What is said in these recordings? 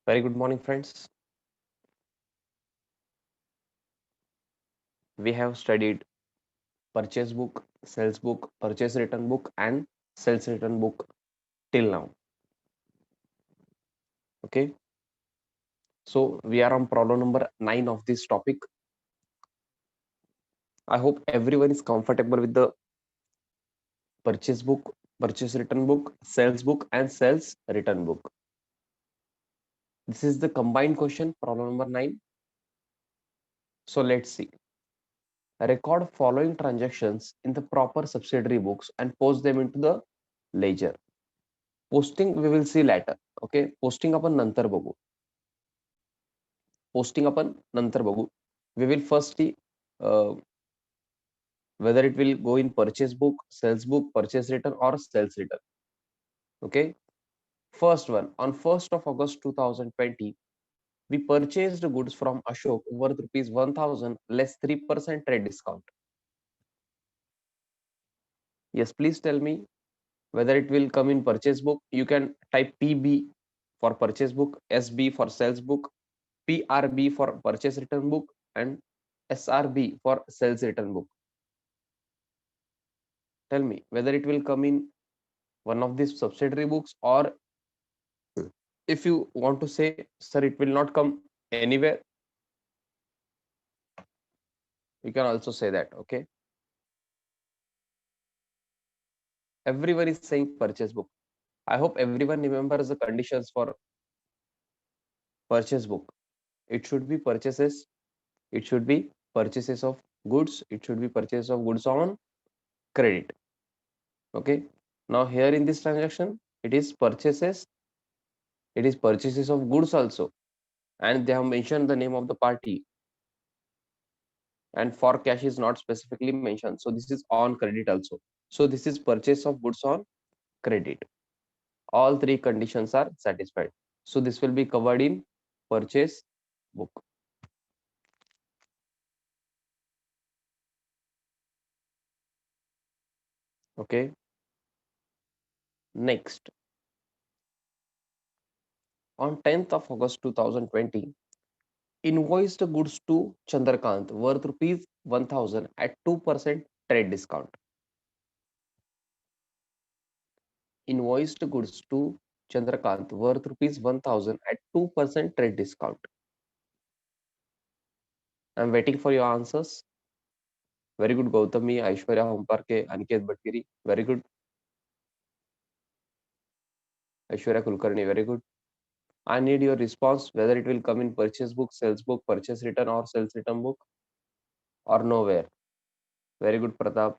Very good morning, friends. We have studied purchase book, sales book, purchase return book, and sales return book till now. Okay, so we are on problem number 9 of this topic. I hope everyone is comfortable with the purchase book, purchase return book, sales book, and sales return book. This is the combined question, problem number 9. So let's see. Record following transactions in the proper subsidiary books and post them into the ledger. Posting we will see later. Okay, posting आपण नंतर बघू. Posting आपण नंतर बघू. We will first see whether it will go in purchase book, sales book, purchase return, or sales return. Okay, first one, on 1st of August 2020, we purchased goods from Ashok worth rupees 1000 less 3% trade discount. Yes, please tell me whether it will come in purchase book. You can type PB for purchase book, SB for sales book, PRB for purchase return book, and SRB for sales return book. Tell me whether it will come in one of these subsidiary books, or if you want to say, sir, it will not come anywhere, you can also say that. Okay, everyone is saying purchase book. I hope everyone remembers the conditions for purchase book. It should be purchases, it should be purchases of goods, it should be purchase of goods on credit. Okay, now here in this transaction it is purchases, it is purchases of goods also, and they have mentioned the name of the party, and for cash is not specifically mentioned, so this is on credit also. So this is purchase of goods on credit. All three conditions are satisfied, so this will be covered in purchase book. Okay, next, on 10th of August 2020, invoiced goods to Chandrakant worth rupees 1000 at 2% trade discount. Invoiced goods to Chandrakant worth rupees 1000 at 2% trade discount. I'm waiting for your answers. Very good, Gautami, Aishwarya Homparke, Aniket Bhatgiri. Very good. Aishwarya Kulkarni, very good. I need your response whether it will come in purchase book, sales book, purchase return, or sales return book, or nowhere. Very good, Pratap.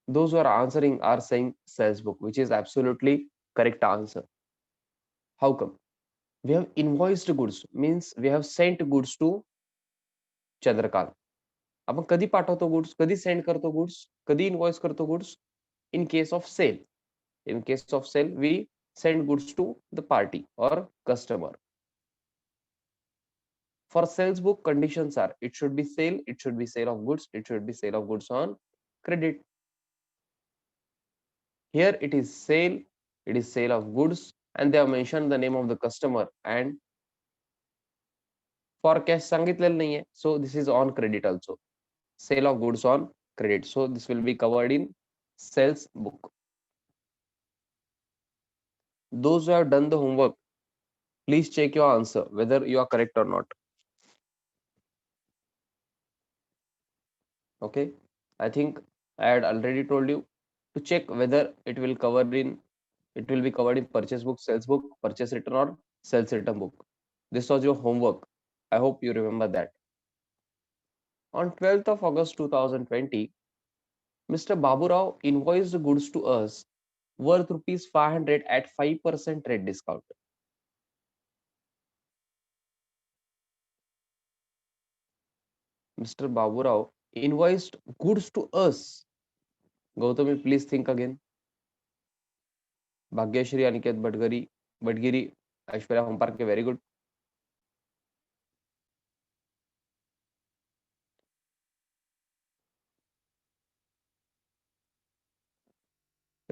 Those who are answering are saying sales book, which is absolutely correct answer. How come? We have invoiced goods, means we have sent goods to Chandrakant. आपण कधी पाठवतो goods, कधी send करतो goods, कधी invoice करतो goods? In case of sale. In case of sale, we send goods to the party or customer. For sales book, conditions are it should be sale, it should be sale of goods, it should be sale of goods on credit. Here it is sale of goods, and they have mentioned the name of the customer, and for cash सांगितलेलं नाहीये, so this is on credit also. Sale of goods on credit, so this will be covered in sales book. Those who have done the homework, please check your answer whether you are correct or not. Okay, I think I had already told you to check whether it will be covered in purchase book, sales book, purchase return, or sales return book. This was your homework. I hope you remember that. On 12th of August 2020, Mr. Babu Rao invoiced goods to us worth rupees 500 at 5% trade discount. Mr. Babu Rao invoiced goods to us. Gautami, please think again. Bhagyashri, Aniket Bhatgiri, Aishwarya Homparke, very good.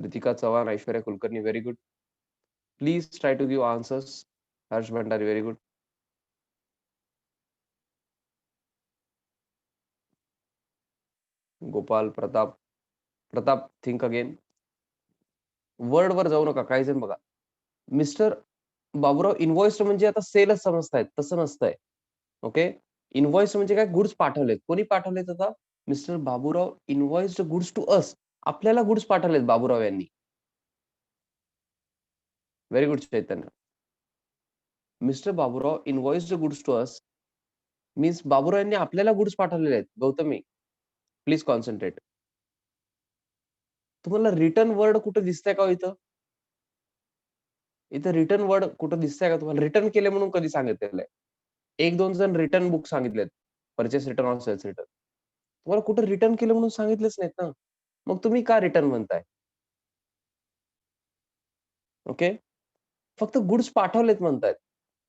Ritika Chavan, Aishwarya Kulkarni, very good. Please try to give answers. Harsh Bhandari, very good. Gopal, Pratap think again. Word वर जाऊ नका. काही जण बघा, mister Baburao invoice म्हणजे आता सेलच समजतायत, तसं नसतंय. ओके, इनव्हॉइस म्हणजे काय, गुड्स पाठवलेत. कोणी पाठवलेत आता? Mister Baburao invoiced goods to us. आपल्याला गुड्स पाठवलेत बाबूराव यांनी. Very good Chaitanya. Mister Baburao invoiced goods to us means Baburao यांनी आपल्याला गुड्स पाठवलेले आहेत. Gautami, please concentrate. तुम्हाला रिटर्न वर्ड कुठे दिसतंय का हो इथं? इथं रिटर्न वर्ड कुठं दिसतंय का तुम्हाला? रिटर्न केले म्हणून कधी सांगितलेलं आहे? एक दोन जण रिटर्न बुक सांगितलेत, purchase return or sales return. तुम्हाला कुठं रिटर्न केलं म्हणून सांगितलेच नाहीत ना. मग तुम्ही का रिटर्न म्हणताय? ओके, फक्त गुड्स पाठवलेत म्हणतायत.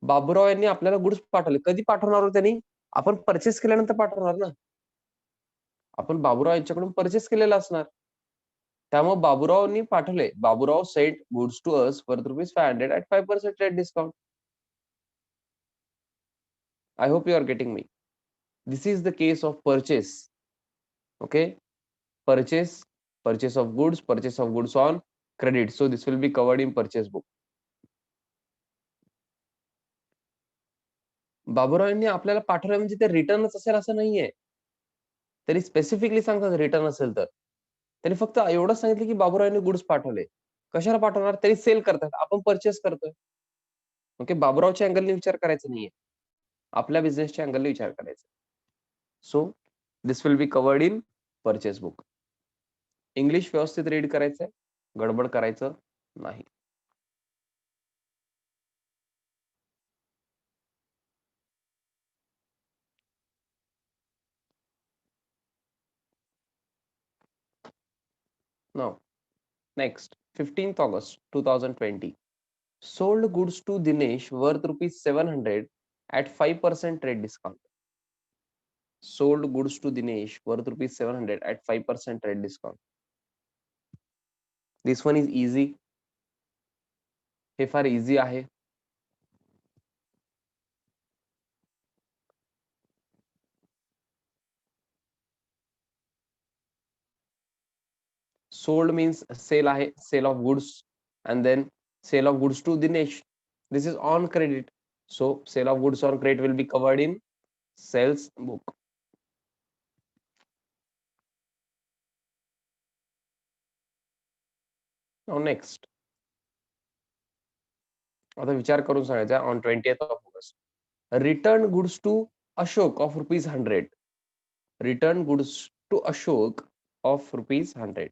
बाबूराव यांनी आपल्याला गुड्स पाठवले. कधी पाठवणार हो त्यांनी? आपण परचेस केल्यानंतर पाठवणार ना. आपण बाबूराव यांच्याकडून परचेस केलेला असणार. त्यामुळे बाबूरावनी पाठवले. Baburao sent goods to us worth ₹500 at 5% rate discount. I hope you are getting me. This is the case of purchase. Okay, purchase of goods on credit. So this will be covered in purchase book. Baburao यांनी आपल्याला पाठवलं म्हणजे ते रिटर्नच असेल असं नाहीये. तरी specifically सांगतात रिटर्न असेल तर. त्यांनी फक्त एवढंच सांगितलं की बाबूराव यांनी गुड्स पाठवले. कशाला पाठवणार? तरी सेल करतात. आपण परचेस करतोय. ओके, बाबूरावच्या अँगलने विचार करायचा नाहीये. आपल्या बिझनेसच्या अँगलने विचार करायचा. So this will be covered in purchase book. English व्यवस्थित रीड करायचंय, गडबड करायचं नाही. Now, next, 15th August 2020. Sold goods to Dinesh worth ₹700 at 5% trade discount. Sold goods to Dinesh worth ₹700 at 5% trade discount. This one is easy. हे फार easy आहे. Sold means sale आहे, sale of goods, and then sale of goods to Dinesh. This is on credit. So sale of goods on credit will be covered in sales book. Now next, आता विचार करून सांगायचा. On 20th of August, return goods to Ashok of ₹100. Return goods to Ashok of ₹100.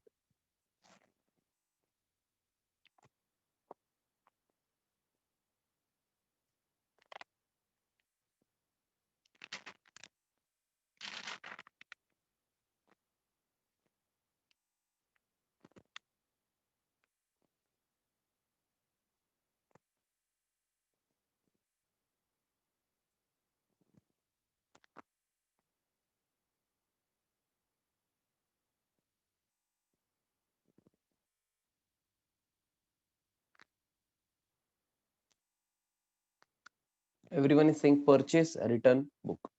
Everyone is saying purchase return book.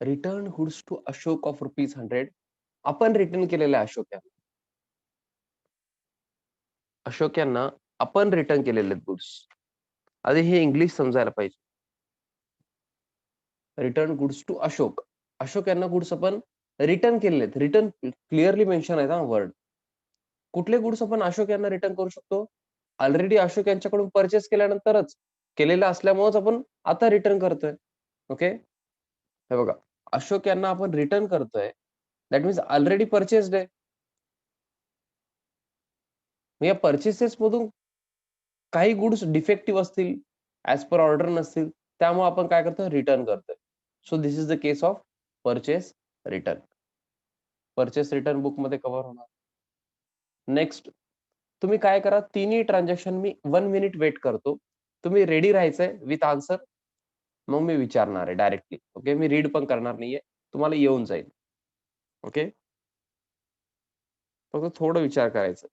Return goods to Ashok of ₹100. आपण return केलेल्या अशोक यांना. अशोक यांना आपण return केलेले गुड्स. आधी हे इंग्लिश समजायला पाहिजे. Return goods to Ashok. Ashok यांना गुड्स आपण रिटर्न केलेले. रिटर्न क्लिअरली मेन्शन आहे ना वर्ड. कुठले गुड्स आपण अशोक यांना रिटर्न करू शकतो? ऑलरेडी अशोक यांच्याकडून परचेस केल्यानंतरच, केलेलं असल्यामुळेच आपण आता रिटर्न करतोय. ओके, हे बघा, अशोक यांना आपण रिटर्न करतोय, दॅट मीन्स ऑलरेडी परचेस्ड आहे. या परचेसेस मधून काही गुड्स डिफेक्टिव्ह असतील, ऍज पर ऑर्डर नसतील, त्यामुळे आपण काय करतोय? रिटर्न करतोय. So this is the case of purchase return. Purchase return book मध्ये कव्हर होणार. नेक्स्ट, तुम्ही काय करा, तिन्ही ट्रान्झॅक्शन मी 1 मिनिट वेट करतो. तुम्ही रेडी राहायचंय विथ आन्सर. मग मी विचारणार आहे डायरेक्टली. ओके, मी रीड पण करणार नाहीये, तुम्हाला येऊन जाईल. ओके, फक्त थोडं विचार करायचं.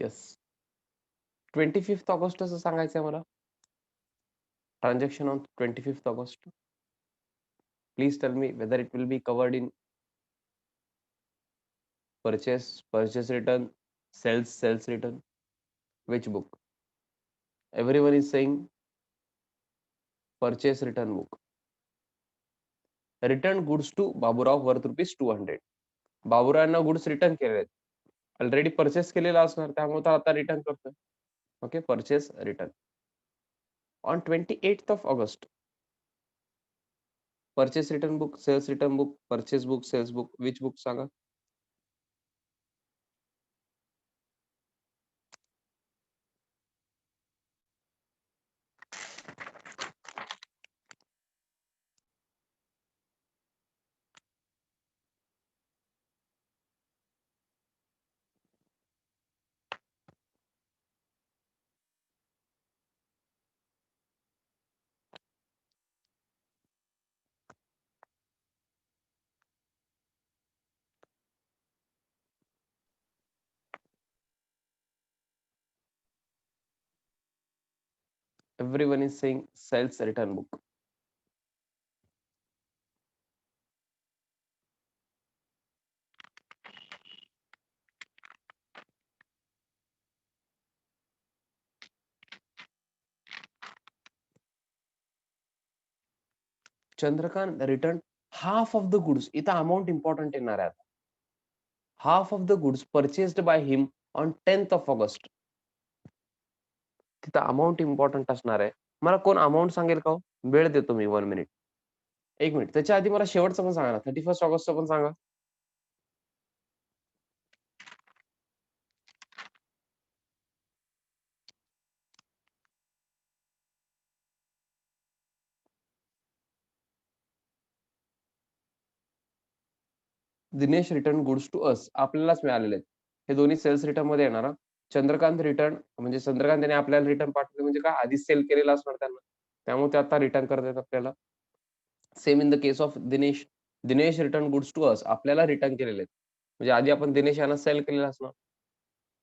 येस. 25th ऑगस्ट असं सांगायचंय मला. Transaction on 25th August. Please tell me whether it will be covered in purchase return, sales return. Which book? Everyone is saying purchase return book. Return goods to Baburao worth rupees 200. बाबुरावांना goods return केले आहेत. Already purchase केलेला असणार, त्यामुळे तो आता return करतोय. Okay, purchase return on 28th August. Purchase return book, sales return book, purchase book, sales book. Which book सांगा? Everyone is saying sales return book. Chandrakant returned half of the goods. इथं amount important येणार आहे. Half of the goods purchased by him on 10th August. तिथं amount important असणार आहे. मला कोण amount सांगेल का हो? वेळ देतो मी 1 मिनिट. 1 मिनिट. त्याच्या आधी मला शेवटचं पण सांगा ना. 31st August पण सांगा. Dinesh return goods to us. आपल्यालाच मिळालेले आहेत. हे दोन्ही सेल्स रिटर्न मध्ये येणार. चंद्रकांत रिटर्न म्हणजे चंद्रकांत यांनी आपल्याला रिटर्न पाठवले म्हणजे काय आधीच सेल केलेला असणार त्यांना, त्यामुळे ते आता रिटर्न करतात आपल्याला. Same in the case of Dinesh. Dinesh return goods to us. आपल्याला रिटर्न केलेले आहेत म्हणजे आधी आपण दिनेश यांना सेल केलेला असणार,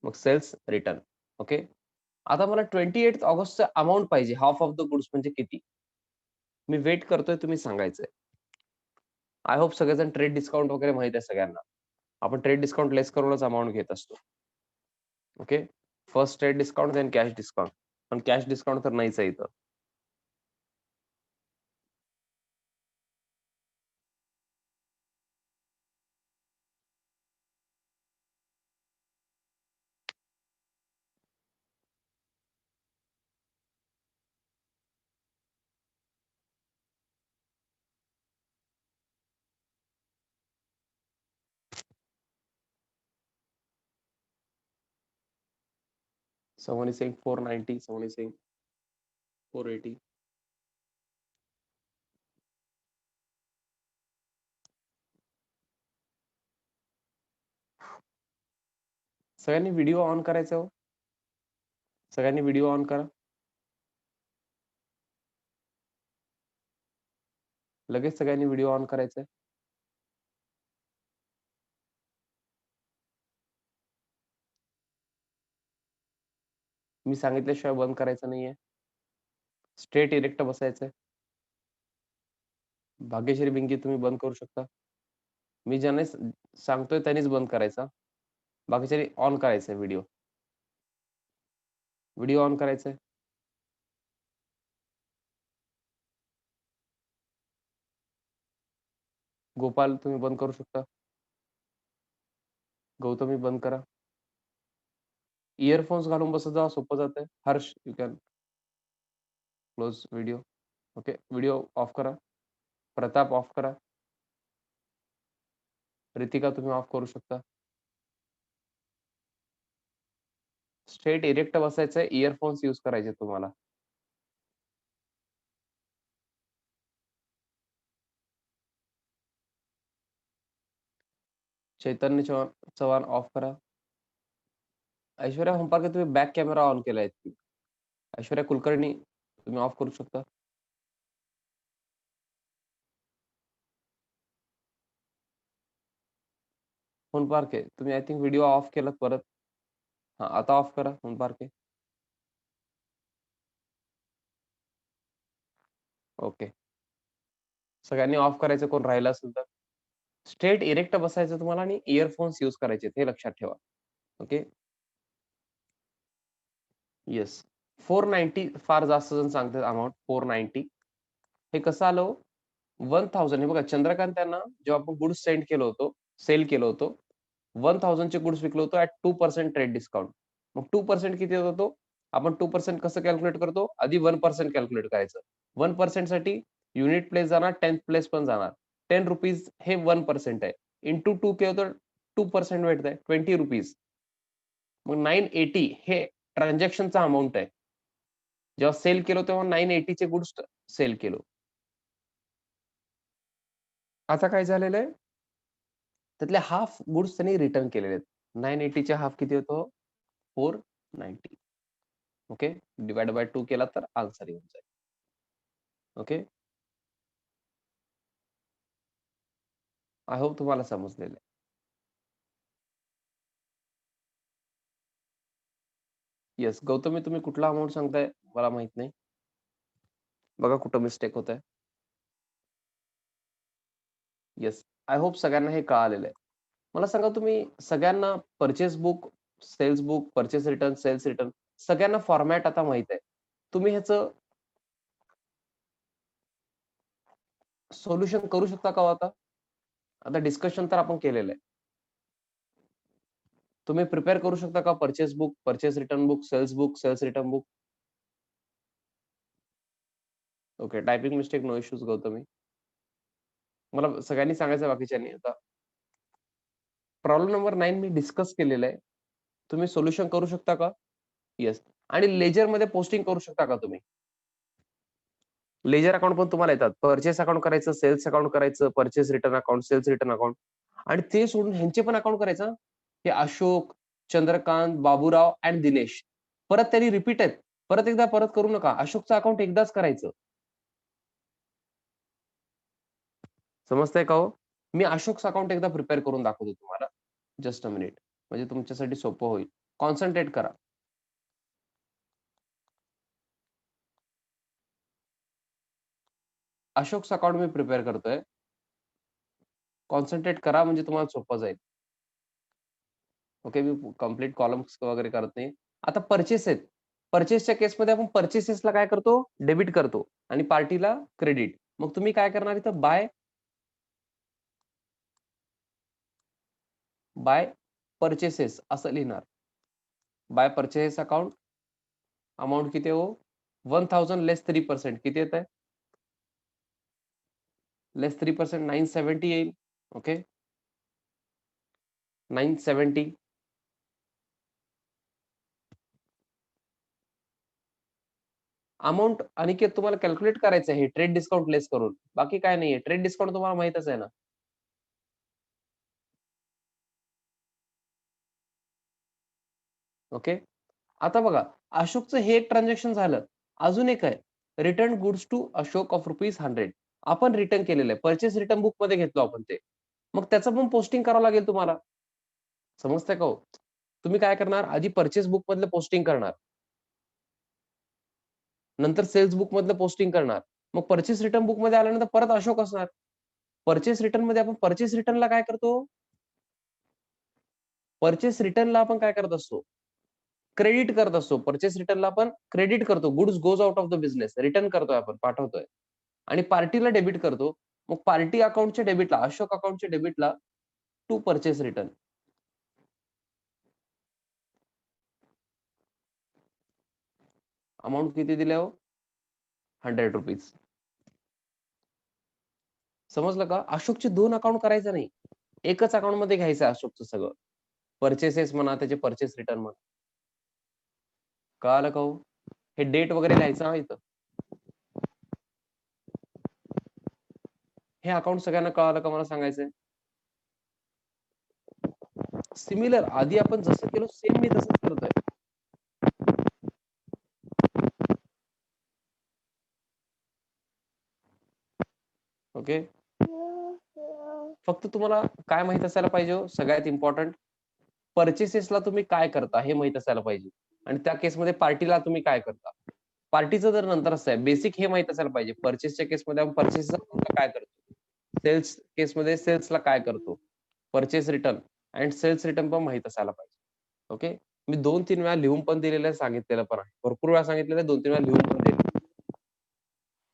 मग सेल्स रिटर्न. ओके. आता मला 28th ऑगस्टचं अमाऊंट पाहिजे. हाफ ऑफ द गुड्स म्हणजे किती? मी वेट करतोय, तुम्ही सांगायचंय. आय होप सगळेजण ट्रेड डिस्काउंट वगैरे माहित आहे सगळ्यांना. आपण ट्रेड डिस्काउंट लेस करूनच अमाऊंट घेत असतो. Okay. First trade discount then cash discount. पण कॅश डिस्काउंट तर नाहीच आहे इथं. Someone is saying 490, someone is saying 480. सगळ्यांनी व्हिडिओ ऑन करायचा हो. सगळ्यांनी व्हिडिओ ऑन करा. लगेच सगळ्यांनी व्हिडिओ ऑन करायचा आहे. मी सांगितल्याशिवाय बंद करायचं नाहीये. Straight erect बसायचंय. भाग्यश्री बिंगी तुम्ही बंद करू शकता. मी ज्याने सांगतोय त्यांनीच बंद करायचा. बाकीच्यांनी ऑन करायचंय व्हिडिओ. व्हिडिओ ऑन करायचंय. गोपाल तुम्ही बंद करू शकता. गौतमी बंद करा. इयरफोन्स घालून बसत जा, सोपं जातंय. Harsh you can close video. Okay, video off करा. प्रताप ऑफ करा. रितिका तुम्ही ऑफ करू शकता. स्ट्रेट इरेक्ट बसायचंय. इयरफोन्स यूज करायचे तुम्हाला. चैतन्य चव्हाण ऑफ करा. ऐश्वर्या होंपारकर तुम्ही बॅक कॅमेरा ऑन केलाय. ऐश्वर्या कुलकर्णी तुम्ही ऑफ करू शकता. होनपारके तुम्ही आय थिंक व्हिडिओ ऑफ केलात परत. हा, आता ऑफ करा म्हणून बारके. ओके, सगळ्यांनी ऑफ करायचं, कोण राहिलं असेल तर. स्ट्रेट इरेक्ट बसायचं तुम्हाला आणि इयरफोन्स यूज करायचे, हे लक्षात ठेवा. Okay, yes. 490 फार जास्त जण सांगतात अमाऊंट. 490 हे कसं आलं? 1000. हे बघा, चंद्रकांत यांना जेव्हा आपण गुड्स सेल केलं होतं, 1000 चे गुड्स विकलो होतो ऍट 2% ट्रेड डिस्काउंट. मग 2% किती होतो? आपण 2% कसं कॅल्क्युलेट करतो? आधी 1% कॅल्क्युलेट करायचं. 1% साठी युनिट प्लेस जाणार, 10th प्लेस पण जाणार. 10 रुपीज हे 1% आहे. इंटू 2 केलं तर 2% भेटत आहे, 20 रुपीज. मग 980 हे ट्रान्झॅक्शनचा अमाऊंट आहे. जेव्हा सेल केलो तेव्हा 980 चे गुड्स सेल केलो. आता काय झालेलं आहे? त्यातले हाफ गुड्स त्यांनी रिटर्न केलेले आहेत. 980 चे हाफ किती होतो? 490. ओके, डिवाइड बाय 2 केला तर आन्सर येऊन जाईल. ओके, आय होप तुम्हाला समजलेलं आहे. येस, गौतमी तुम्ही कुठला अमाऊंट सांगताय मला माहित नाही. बघा कुठं मिस्टेक होत आहे. येस, आय होप सगळ्यांना हे कळालेलं आहे. मला सांगा, तुम्ही सगळ्यांना purchase book, sales book, purchase return, sales return सगळ्यांना फॉर्मॅट आता माहित आहे. तुम्ही ह्याचं सोल्युशन करू शकता का आता? आता डिस्कशन तर आपण केलेलं आहे. तुम्ही प्रिपेअर करू शकता का? Purchase book, purchase return book, sales return book. Okay, typing mistake, no issues Gautami. मला सगळ्यांनी सांगायचं बाकीच्यांनी. आता प्रॉब्लेम नंबर 9 मी डिस्कस केलेला आहे. तुम्ही सोल्युशन करू शकता का? येस. आणि लेजर मध्ये पोस्टिंग करू शकता का तुम्ही? लेजर अकाउंट पण तुम्हाला येतात. परचेस अकाउंट करायचं, सेल्स अकाउंट करायचं, purchase return account, sales return account. आणि ते सोडून ह्यांचे पण अकाउंट करायचं. हे अशोक, चंद्रकांत, बाबूराव आणि दिनेश परत त्यांनी रिपीट आहेत. परत एकदा परत करू नका. अशोकचं अकाउंट एकदाच करायचं. समजतंय का हो? मी अशोकचं अकाउंट एकदा प्रिपेअर करून दाखवतो तुम्हाला. जस्ट अ मिनिट, म्हणजे तुमच्यासाठी सोपं होईल. कॉन्सन्ट्रेट करा. अशोकचं अकाउंट मी प्रिपेअर करतोय. कॉन्सन्ट्रेट करा, म्हणजे तुम्हाला सोपं जाईल. ओके, मी कम्प्लीट कॉलम्स वगैरे करत नाही. आता परचेस आहेत. परचेसच्या केसमध्ये आपण परचेसेसला काय करतो? डेबिट करतो आणि पार्टीला क्रेडिट. मग तुम्ही काय करणार इथं? बाय परचेसेस असं लिहिणार. बाय परचेस अकाउंट, अमाऊंट किती हो? 1000 लेस 3%. किती येत आहे? लेस 3% 970 येईल. ओके, 970. अमाऊंट अनिकेत तुम्हाला कॅल्क्युलेट करायचं आहे ट्रेड डिस्काउंट लेस करून. बाकी काय नाहीये. ट्रेड डिस्काउंट तुम्हाला माहितच आहे ना. ओके, आता बघा, अशोकचं हे एक ट्रान्झॅक्शन झालं. अजून एक आहे, return goods to Ashok of ₹100. आपण रिटर्न केलेलं आहे. परचेस रिटर्न बुक मध्ये घेतलो आपण ते. मग त्याचं पण पोस्टिंग करावं लागेल तुम्हाला. समजतंय का हो? तुम्ही काय करणार? आधी परचेस बुक मधलं पोस्टिंग करणार. नंतर सेल्स बुक मधलं पोस्टिंग करणार. मग परचेस रिटर्न बुक मध्ये आल्यानंतर परत अशोक असणार. परचेस रिटर्न मध्ये आपण परचेस रिटर्नला काय करतो? परचेस रिटर्नला आपण काय करत असतो? क्रेडिट करत असतो. परचेस रिटर्नला आपण क्रेडिट करतो. Goods goes out of the business. Return करतोय आपण, पाठवतोय. आणि पार्टीला डेबिट करतो. मग पार्टी अकाउंटच्या डेबिटला, अशोक अकाउंटच्या डेबिटला टू परचेस रिटर्न. अमाऊंट किती दिले हो? ₹100. समजलं का? अशोकचे 2 अकाउंट करायचं नाही. एकच अकाउंट मध्ये घ्यायचं अशोकचं सगळं. परचेसेस म्हणा, त्याचे परचेस रिटर्न म्हणा. कळालं का हो? हे डेट वगैरे लिहायचं हा इथं. हे अकाउंट सगळ्यांना कळालं का मला सांगायचंय? सिमिलर आधी आपण जसं केलं सेम मी तसंच करतोय. ओके, फक्त तुम्हाला काय माहित असायला पाहिजे हो, सगळ्यात इम्पॉर्टंट परचेसेसला तुम्ही काय करता हे माहित असायला पाहिजे. आणि त्या केसमध्ये पार्टीला तुम्ही काय करता. पार्टीचं जर नंतर असं आहे, बेसिक हे माहित असायला पाहिजे. परचेसच्या केसमध्ये आपण परचेसचा काय करतो, सेल्स केसमध्ये सेल्सला काय करतो, purchase return and sales return पण माहित असायला पाहिजे. ओके, मी 2-3 वेळा लिहून पण दिलेलं आहे, सांगितलेलं पण आहे. भरपूर वेळा सांगितलेलं आहे, 2-3 वेळा लिहून पण दिलेलं.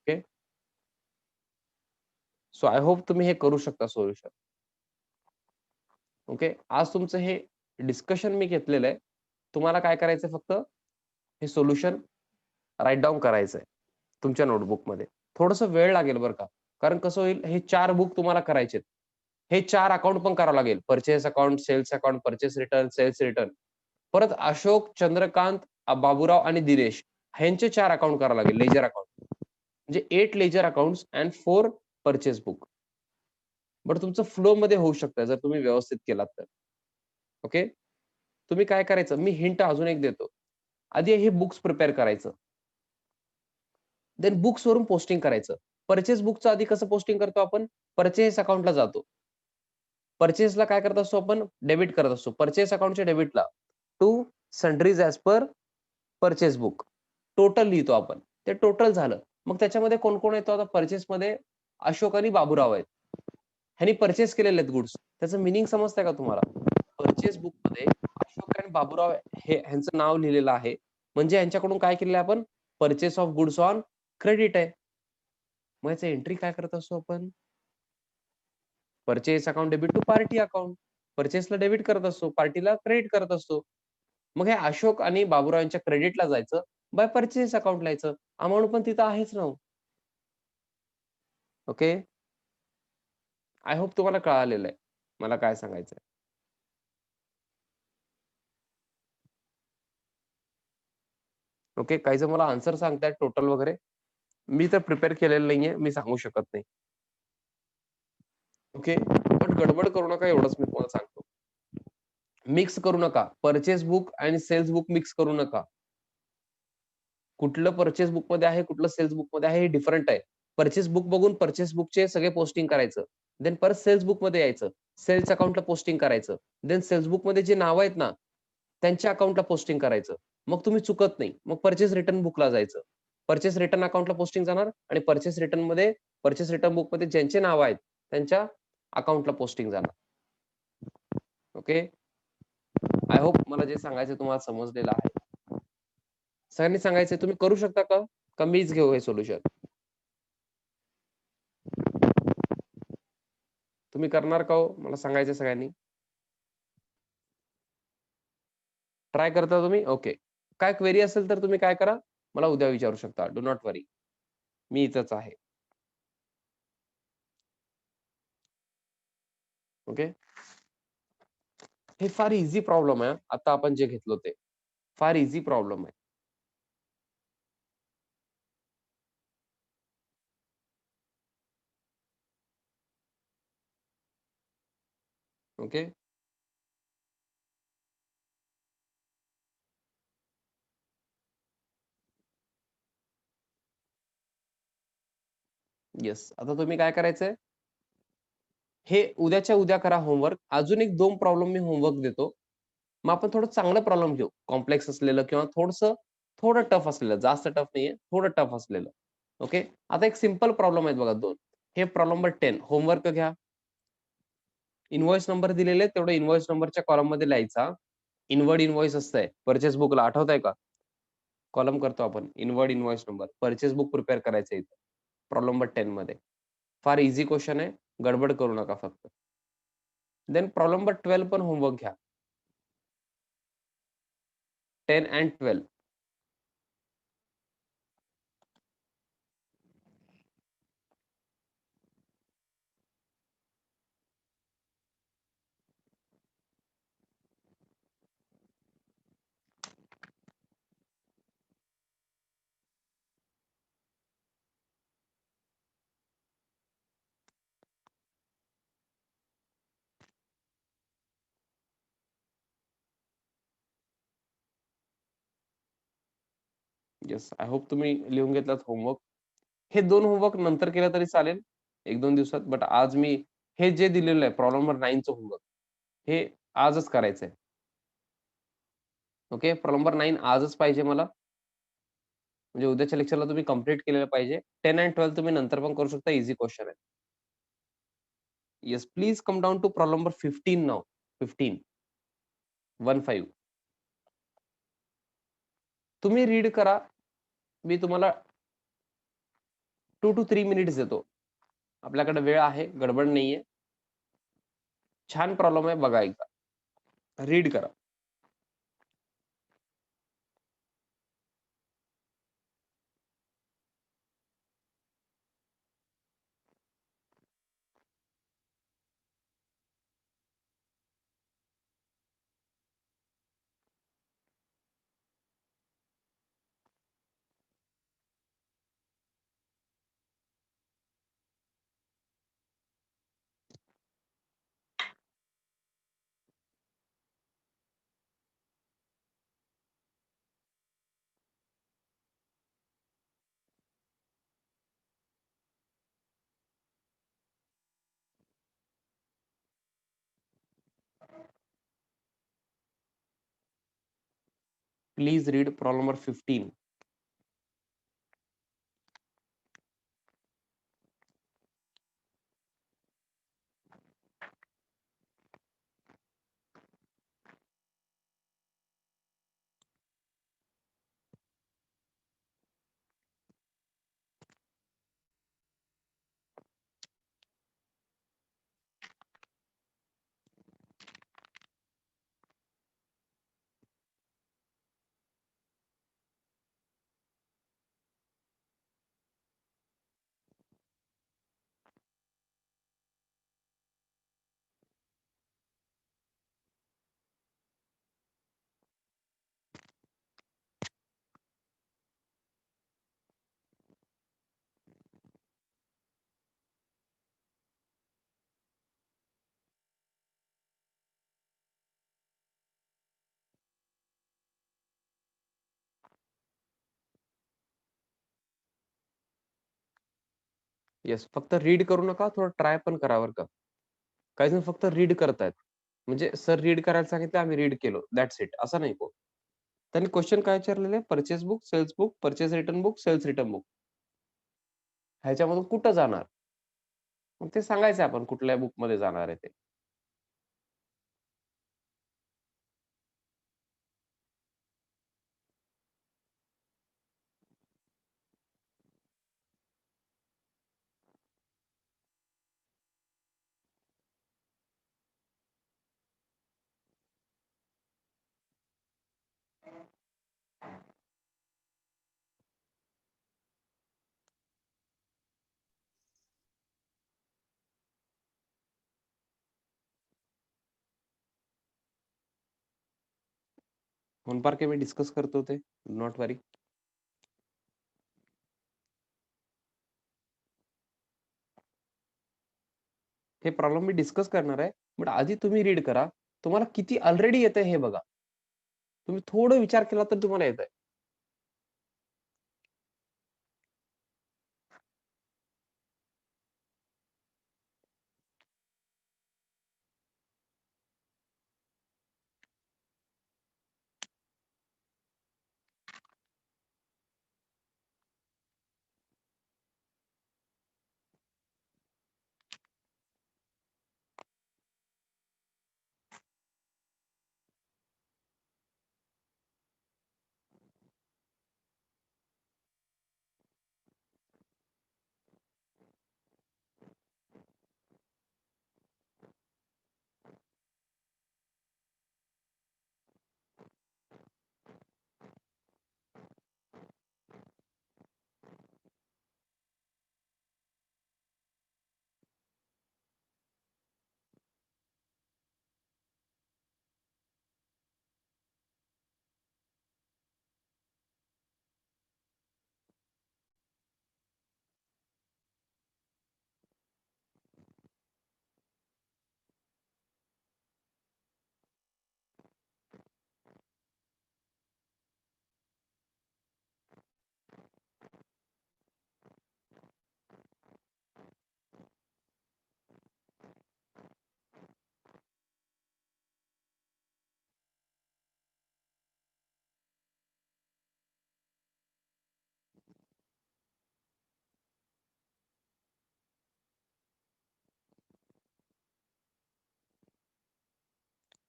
ओके, सो आय होप तुम्ही हे करू शकता सोल्युशन. ओके, आज तुमचं हे डिस्कशन मी घेतलेलं आहे. तुम्हाला काय करायचंय, फक्त हे सोल्युशन राईट डाऊन करायचंय तुमच्या नोटबुकमध्ये. थोडंसं वेळ लागेल बरं का. कारण कसं होईल, हे 4 बुक तुम्हाला करायचे. हे 4 अकाउंट पण करावं लागेल. Purchase account, sales account, purchase return, sales return. परत अशोक, चंद्रकांत, बाबूराव आणि दिनेश ह्यांचे 4 अकाउंट करावं लागेल, लेजर अकाउंट. म्हणजे 8 ledger accounts and 4 purchase book. But तुमचं फ्लो मध्ये होऊ शकतं जर तुम्ही व्यवस्थित केलात तर. ओके, तुम्ही काय करायचं, मी हिंट अजून एक देतो. आधी हे बुक्स प्रिपेअर करायचं, देन बुक्स वरून पोस्टिंग करायचं. परचेस बुकचं आधी कसं पोस्टिंग करतो आपण, परचेस अकाउंटला जातो. परचेसला काय करत असतो आपण, डेबिट करत असतो. परचेस अकाउंटच्या डेबिटला to sundries as per purchase book total लिहितो आपण. ते टोटल झालं. मग त्याच्यामध्ये कोण कोण येतो, आता परचेसमध्ये अशोक आणि बाबूराव आहेत. ह्यांनी परचेस केलेले आहेत गुड्स. त्याचं मिनिंग समजतंय का तुम्हाला? परचेस बुक मध्ये अशोक आणि बाबूराव हे ह्यांचं नाव लिहिलेलं आहे. म्हणजे यांच्याकडून काय केलेलं आहे आपण, purchase of goods on credit आहे. मग याचं एंट्री काय करत असतो आपण, purchase account debit to party account. परचेसला डेबिट करत असतो, पार्टीला क्रेडिट करत असतो. मग हे अशोक आणि बाबूराव यांच्या क्रेडिटला जायचं, बाय परचेस अकाउंट लिहायचं. अमाऊंट पण तिथं आहेच ना. ओके, आय होप तुम्हाला कळालेलं आहे मला काय सांगायचंय. ओके, काही जण मला आन्सर सांगतायत टोटल वगैरे. मी तर प्रिपेअर केलेलं नाहीये, मी सांगू शकत नाही. ओके, पण गडबड करू नका एवढंच मी तुम्हाला सांगतो. मिक्स करू नका. परचेस बुक आणि सेल्स बुक मिक्स करू नका. कुठलं परचेस बुक मध्ये आहे, कुठलं सेल्स बुक मध्ये आहे, हे डिफरंट आहे. परचेस बुक बघून परचेस बुकचे सगळे पोस्टिंग करायचं. देन परत सेल्स बुक मध्ये यायचं. सेल्स अकाउंटला पोस्टिंग करायचं. देन सेल्स बुक मध्ये जे नाव आहेत ना, त्यांच्या अकाउंटला पोस्टिंग करायचं. मग तुम्ही चुकत नाही. मग परचेस रिटर्न बुकला जायचं. परचेस रिटर्न अकाउंटला पोस्टिंग जाणार आणि परचेस रिटर्न मध्ये, परचेस रिटर्न बुक मध्ये ज्यांचे नाव आहेत त्यांच्या अकाउंटला पोस्टिंग जाणार. ओके, आय होप मला जे सांगायचं तुम्हाला समजलेलं आहे. सगळ्यांनी सांगायचं, तुम्ही करू शकता का, का मीच घेऊ हे सोल्युशन? तुम्ही करणार का हो, मला सांगायचं सगळ्यांनी. ट्राय करता तुम्ही? ओके, काय क्वेरी असेल तर तुम्ही काय करा, मला उद्या विचारू शकता. डू नॉट वरी, मी इथंच आहे. ओके, हे फार इझी प्रॉब्लेम आहे. आता आपण जे घेतलो ते फार इझी प्रॉब्लेम आहे. Okay, yes. आता तुम्ही काय करायचंय, हे उद्याच्या उद्या करा होमवर्क. अजून एक 2 प्रॉब्लेम मी होमवर्क देतो. मग आपण थोडं चांगलं प्रॉब्लेम घेऊ. कॉम्प्लेक्स असलेलं किंवा थोडं टफ असलेलं. जास्त टफ नाहीये, थोडं टफ असलेलं. ओके. आता एक सिंपल प्रॉब्लेम आहेत बघा 2. हे प्रॉब्लेम नंबर 10 होमवर्क घ्या. इन्व्हॉइस नंबर दिलेले आहेत, तेवढं इन्व्हॉइस नंबरच्या कॉलममध्ये लिहायचा. इनवर्ड इन्व्हॉइस असतंय. पर्चेस बुकला आठवतंय का? कॉलम करतो आपण. Inward invoice number. Purchase book prepare करायचं इथं. प्रॉब्लेम नंबर 10 मध्ये. फार ईझी क्वेश्चन आहे. गडबड करू नका फक्त. देन प्रॉब्लेम नंबर 12 पण होमवर्क घ्या. 10 अँड 12. येस, आय होप तुम्ही लिहून घेतलात होमवर्क. हे 2 होमवर्क नंतर केलं तरी चालेल, 1-2 दिवसात. बट आज मी हे जे दिलेलं आहे प्रॉब्लेम नंबर 9चं होमवर्क, हे आजच करायचंय. ओके, प्रॉब्लेम नंबर 9 आजच पाहिजे मला. म्हणजे उद्याच्या लेक्चरला तुम्ही कंप्लीट केलेलं पाहिजे. 10 आणि 12 तुम्ही नंतर पण करू शकता. ईझी क्वेश्चन आहे. Yes, please come down to problem number 15 now. 15. 15. तुम्ही रीड करा. मी तुम्हाला 2 to 3 मिनिट्स देतो. आपल्याकडे वेळ आहे, गडबड नाहीये. छान प्रॉब्लेम आहे, बघा एकदा. रीड करा. Please read problem number 15. Yes, फक्त रीड करू नका, थोडं ट्राय पण करा बरं का. काही जण फक्त रीड करतायत. म्हणजे सर रीड करायला सांगितलं, आम्ही रीड केलो. That's it. असं नाही हो. त्यांनी क्वेश्चन काय विचारलेले? Purchase book, sales book, purchase return book, sales return book. ह्याच्यामधून कुठं जाणार? मग ते सांगायचं आपण कुठल्या बुकमध्ये जाणार आहे ते. होनपार्के मी डिस्कस करतो ते. नॉट वरी. हे प्रॉब्लेम मी डिस्कस करणार आहे. बट आधी तुम्ही रीड करा. तुम्हाला किती ऑलरेडी येतंय हे बघा. तुम्ही थोडं विचार केला तर तुम्हाला येतंय.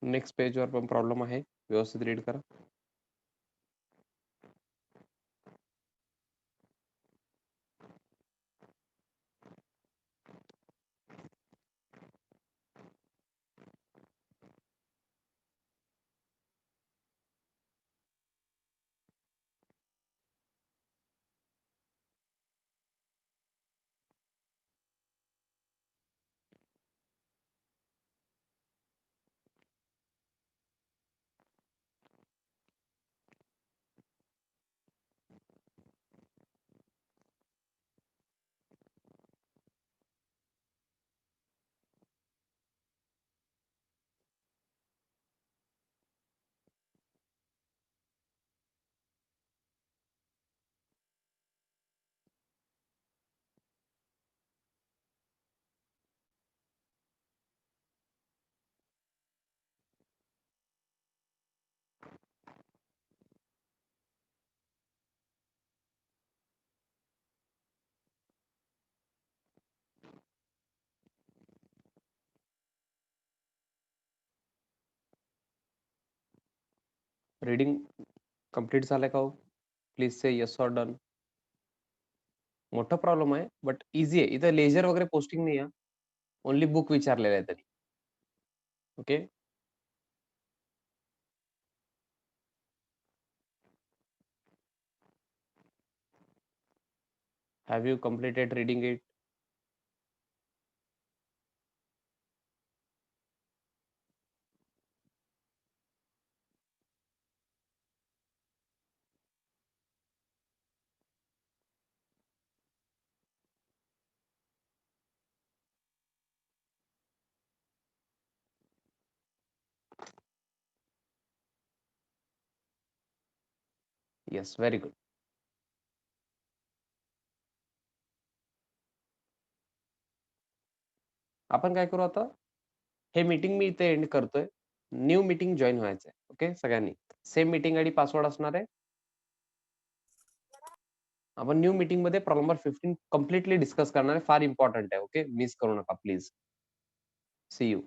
नेक्स्ट पेजवर पण प्रॉब्लेम आहे, व्यवस्थित रीड करा. रीडिंग कंप्लीट झालंय का हो? Please say yes or done. मोठा प्रॉब्लेम आहे, बट इझी आहे. इथं लेजर वगैरे पोस्टिंग नाही आहे. ओनली बुक विचारलेलं आहे त्यांनी. Okay. Have you completed reading it? Yes, very good. आपण काय करू आता? हे मीटिंग मी इथे एंड करतोय. न्यू मीटिंग जॉईन व्हायचंय. ओके, सगळ्यांनी सेम मीटिंग आयडी पासवर्ड असणार आहे. आपण न्यू मीटिंग मध्ये प्रॉब्लेम नंबर 15 कम्प्लिटली डिस्कस करणार आहे. फार इम्पॉर्टंट आहे. ओके, मिस करू नका प्लीज. C you.